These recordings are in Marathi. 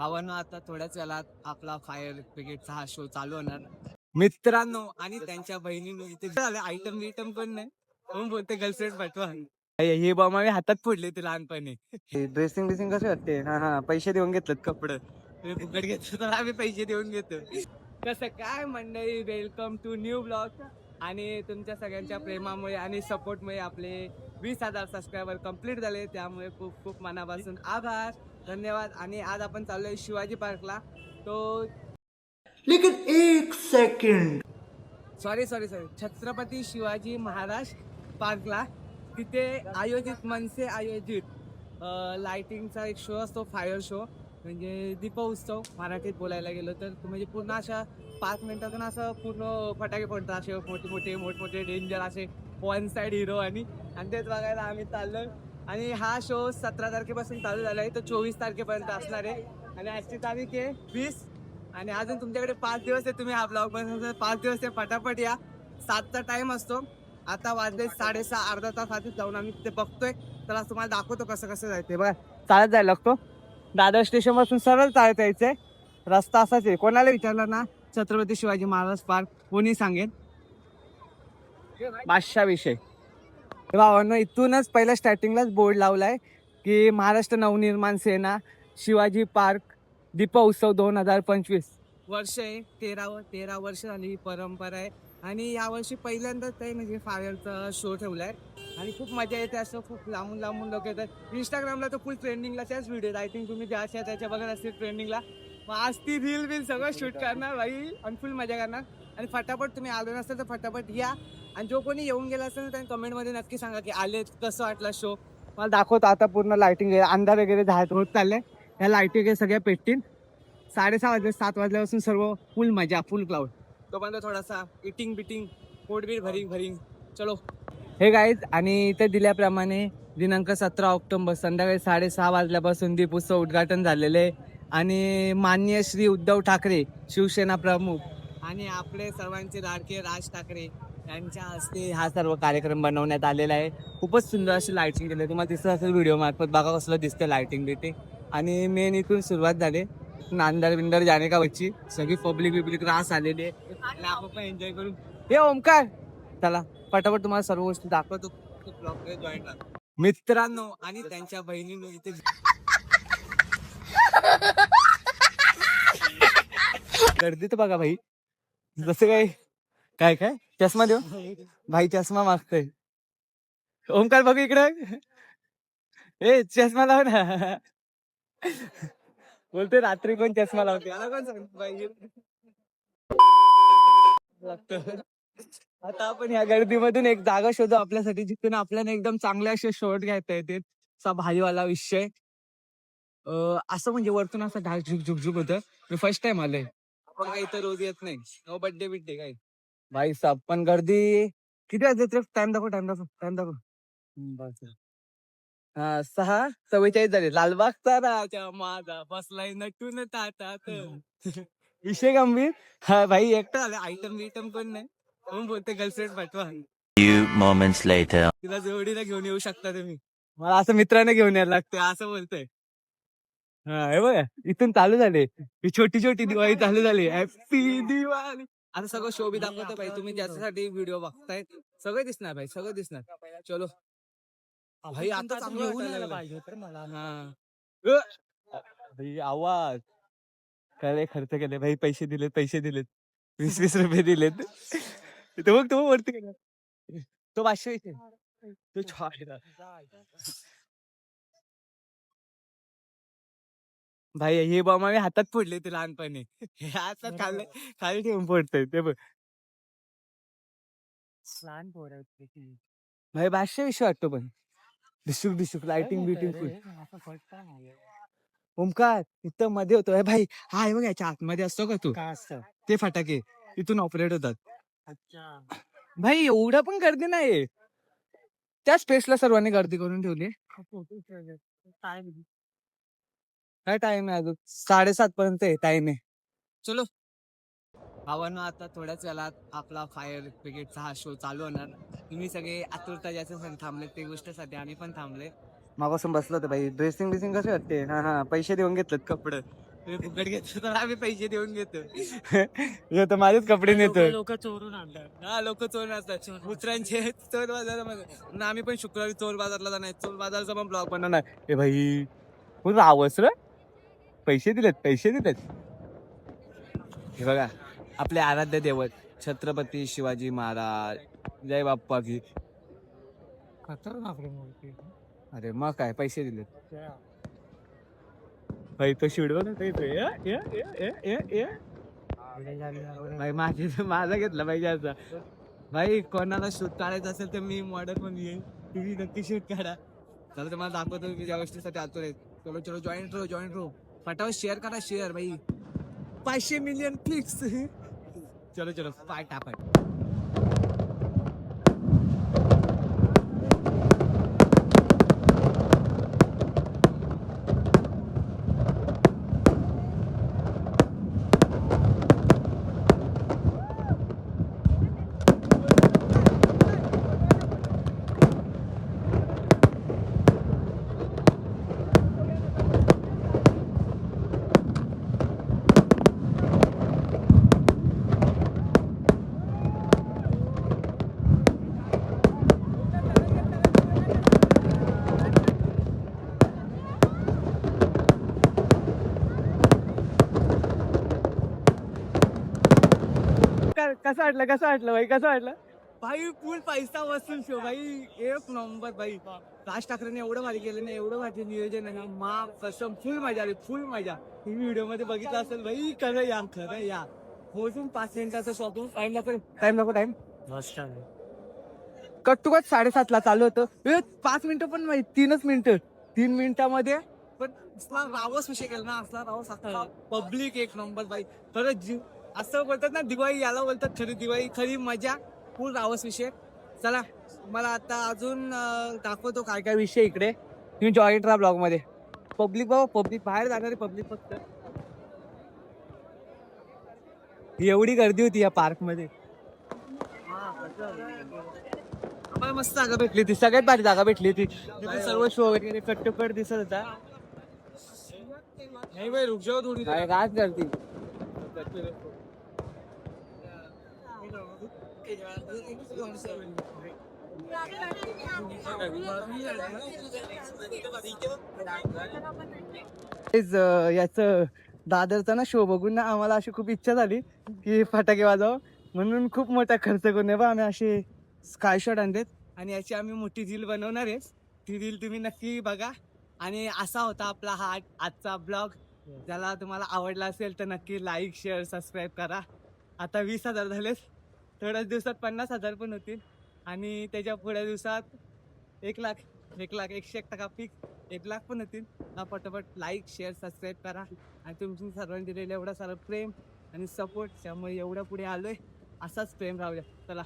भावांनो आता थोड्याच वेळात आपला फायर ब्रिगेडचा हा शो चालू होणार मित्रांनो आणि त्यांच्या बहिणींनो इथे झालं आयटम बिटम पण नाही म्हणून बोलते गर्लफ्रेंड पाठवा हे बॉम्ब आम्ही हातात फोडले ते लहानपणी ड्रेसिंग बिसिंग कसे वाटते हा पैसे देऊन घेतलं कपडे तुम्ही फुकट घेतलं तर आम्ही पैसे देऊन घेतो कसं काय मंडळी वेलकम टू न्यू ब्लॉग आणि तुमच्या सगळ्यांच्या प्रेमामुळे आणि सपोर्टमुळे आपले 20,000 सबस्क्रायबर कंप्लीट झाले त्यामुळे खूप खूप मनापासून आभार धन्यवाद आणि आज आपण चाललोय शिवाजी पार्कला तो लेकिन एक सेकंड सॉरी छत्रपती शिवाजी महाराज पार्कला तिथे आयोजित मनसे आयोजित लाइटिंगचा एक शो असतो फायर शो म्हणजे दीपोत्सव मराठीत बोलायला गेलो तर म्हणजे पूर्ण अशा 5 मिनिटातून असं पूर्ण फटाके पडतात असे मोठमोठे डेंजर असे वन साइड हिरो आणि तेच बघायला आम्ही चाललोय आणि हा शो 17 तारखेपासून चालू झाला आहे तो 24 तारखेपर्यंत असणार आहे आणि आजची तारीख आहे 20 आणि अजून तुमच्याकडे 5 दिवस आहे तुम्ही हा ब्लॉग बनवता 5 दिवस आहे फटाफट या 7चा टाइम असतो आता वाजले 6:30 अर्धा तास आधीच जाऊन आम्ही ते बघतोय तर आज तुम्हाला दाखवतो कसं कसं जायचंय बघा चालत जायला लागतो दादर स्टेशन पासून सरळ चालत यायचंय रस्ता असाच आहे कोणाला विचारलं ना छत्रपती शिवाजी महाराज पार्क कोणी सांगेल बादशाह विषय भावांनो इथूनच पहिल्या स्टार्टिंगलाच बोर्ड लावलाय की महाराष्ट्र नवनिर्माण सेना शिवाजी पार्क दीपोत्सव 2025 वर्ष आहे 13 वर्ष झाली ही परंपरा आहे आणि यावर्षी पहिल्यांदाच ते म्हणजे फायरचा शो ठेवलाय आणि खूप मजा येते असं खूप लांबून लोक येतात इंस्टाग्रामला तर फुल ट्रेंडिंगला त्याच व्हिडिओ आय थिंक तुम्ही ज्या त्याच्या बघत असतील ट्रेंडिंगला मग आज ती रील सगळं शूट करणार भाई आणि फुल मजा करणार आणि फटाफट तुम्ही आलो नसेल तर फटाफट या आणि जो कोणी येऊन गेला असेल त्यांनी कमेंटमध्ये नक्की सांगा की आले कसं वाटलं शो मला दाखवतो आता पूर्ण लाइटिंग अंधार वगैरे होत चाललंय ह्या लाईटी वगैरे सगळ्या पेटतील 6:30 वाजले 7 वाजल्यापासून सर्व फुल मजा फुल क्लाउड तो पण थोडासा इटिंग बिटिंग पोटबीट भरिंग चलो हे गाईज आणि इथे दिल्याप्रमाणे दिनांक 17 ऑक्टोबर संध्याकाळी 6:30 वाजल्यापासून दीपोत्सव उद्घाटन झालेले आणि माननीय श्री उद्धव ठाकरे शिवसेना प्रमुख आणि आपले सर्वांचे लाडके राज ठाकरे यांच्या हस्ते हा सर्व कार्यक्रम बनवण्यात आलेला आहे खूपच सुंदर अशी लाइटिंग केली तुम्हाला दिसत असेल व्हिडिओ मार्फत बघा कसलं दिसतं लाइटिंग बिटिंग आणि मेन इथून सुरुवात झाली नांदर बिंदर जाणे का बच्ची सगळी पब्लिक रास आलेली आहे आपण एन्जॉय करून हे ओमकार चला फटाफट तुम्हाला सर्व गोष्टी दाखवतो जॉईन मित्रांनो आणि त्यांच्या बहिणींनो इथे गर्दी तर बघा भाई जसं काय चष्मा देऊ भाई चष्मा मागतोय ओमकार बघ इकडं ए चष्मा लाव ना बोलते रात्री कोण चष्मा लावते याला कोण सांग आता आपण या गर्दीमधून एक जागा शोधू आपल्यासाठी जिथून आपल्याला एकदम चांगले असे शॉट घेता येते असा भारीवाला विषय असं म्हणजे वरतून असं ढाक झुक होतं मी फर्स्ट टाइम आलोय आपण काही तर रोज येत नाही नो बर्थडे बिड्डे काय भाई साहेब पण गर्दी किती वाजते टाइम दाखव हा 6:44 झाले लालबागचा राजा माझा बसलाय नटून ताटात विषय गंभीर हा भाई एकटा आला आयटम बिटम पण नाही म्हणून बोलते गर्लफ्रेंड पाठवा Few moments later. तिला जोडीला घेऊन येऊ शकता तुम्ही मला असं मित्राने घेऊन यायला लागते असं बोलतोय हा हे बघा इथून चालू झाले ही छोटी दिवाळी चालू झाली हॅपी दिवाळी आता सगळं शो बी दाखवतो भाई तुम्ही ज्याच्यासाठी व्हिडिओ बघताय सगळं दिसणार भाई सगळं दिसणार चलो भाई आता चांगलं वाटायला पाहिजे तर मला भाई आवाज काय खर्च केले भाई पैसे दिलेत 20 रुपये दिलेत तो बघ वरती गेला तो 500 तो भाई हे बॉम्ब आम्ही हातात फोडले ते लहानपणी हे आता खाली ठेवून फोडतोय ते बघ लहान पोर भाई 500 वाटतो पण डिशुक लाइटिंग बिटिंग ओमकार इथं मध्ये होतो भाई हा बघ याच्या आतमध्ये असतो का तू ते फटाके इथून ऑपरेट होतात अच्छा भाई एवढं पण गर्दी नाही त्या स्पेसला सर्वांनी गर्दी करून ठेवली काय टाइम आहे अजून 7:30 पर्यंत टाइम आहे चलो भावांनो आता थोड्याच वेळात आपला फायर ब्रिगेडचा हा शो चालू होणार तुम्ही सगळे आतुरता ज्याच्यासाठी थांबले ते गोष्टीसाठी आम्ही पण थांबले मागासून बसलो होतो भाई ड्रेसिंग बिसिंग कसे वाटते हा पैसे देऊन घेतलेत कपडे फुकट घेतो तर आम्ही पैसे देऊन घेतो. हे तर माझेच कपडे नेतो. लोक चोरून आणतात. हा लोक चोर असतात कुत्र्यांचे चोर बाजारामध्ये. ना आम्ही पण शुक्रवारी चोर बाजारला जाणार, चोर बाजारचा पण ब्लॉग बनवणार. ए भाई कोण रावस रे, पैसे दिलेत. हे बघा आपले आराध्य दैवत छत्रपती शिवाजी महाराज, जय बाप्पा की. खतरनाक रे मूर्ती. अरे मग काय पैसे दिलेत भाई. तो शिडवा ना काही भाई माझा घेतला पाहिजे असा. भाई कोणाला शूट काढायचं असेल तर मी मॉडल पण येईल, तुम्ही नक्की शूट काढा. चला तर मला दाखवतो मी ज्या गोष्टीसाठी आतुर आहे. चलो जॉईंट रो फटाफट शेअर करा शेअर भाई. 500 मिलियन क्लिक्स. चलो फटाफट. कसं वाटलं भाई. फुल पैसा वसूल शो भाई, एक नंबर भाई. राज ठाकरेने एवढं भारी केलं ना, एवढं भारी नियोजन आहे ना, मा कसम फुल मजा आली, फुल मजा. तुम्ही व्हिडिओ मध्ये बघितलं असेल भाई. खरं या मोजून 5 मिनिटाचं shopping. Time cut to cut 7:30 चालू होतं. 5 मिनिटं पण नाही, 3 मिनिटं. 3 मिनिटामध्ये पण असला रावस विषय केला ना, असला रावस अख्खा पब्लिक एक नंबर भाई. खरंच जीव असं बोलतात ना, दिवाळी याला बोलतात खरी दिवाळी, खरी मजा. फुल रावस विषय. चला मला आता अजून दाखवतो काय विषय इकडे. तुम्ही जॉईंट राहा ब्लॉग मध्ये. पब्लिक बाहेर जाणारी पब्लिक फक्त. एवढी गर्दी होती या पार्क मध्ये. आम्हाला मस्त जागा भेटली होती, सगळ्यात भारी जागा भेटली होती. सर्व शो वगैरे कट्टोकट दिसत होता. नाही भाई रुक जाओ थोडी. राज गर्दी. याच दादरचा ना शो बघून ना आम्हाला अशी खूप इच्छा झाली की फटाके वाजव, म्हणून खूप मोठा खर्च करून आम्ही असे स्काय शॉट आणलेत. आणि याची आम्ही मोठी रील बनवणार आहे. ती रील तुम्ही नक्की बघा. आणि असा होता आपला हा आजचा ब्लॉग. ज्याला तुम्हाला आवडला असेल तर नक्की लाईक शेअर सबस्क्राईब करा. आता 20,000 झालेत, थोड्याच दिवसात 50,000 पण होतील. आणि त्याच्या पुढच्या दिवसात 1,00,000 101% फिक्स 1,00,000 पण होतील. पटापट लाईक शेअर सबस्क्राईब करा. आणि तुमची सर्वांनी दिलेलं एवढं सारं प्रेम आणि सपोर्ट, त्यामुळे एवढ्या पुढे आलोय. असाच प्रेम राहूया. चला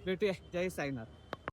भेटूया. जय साईनाथ.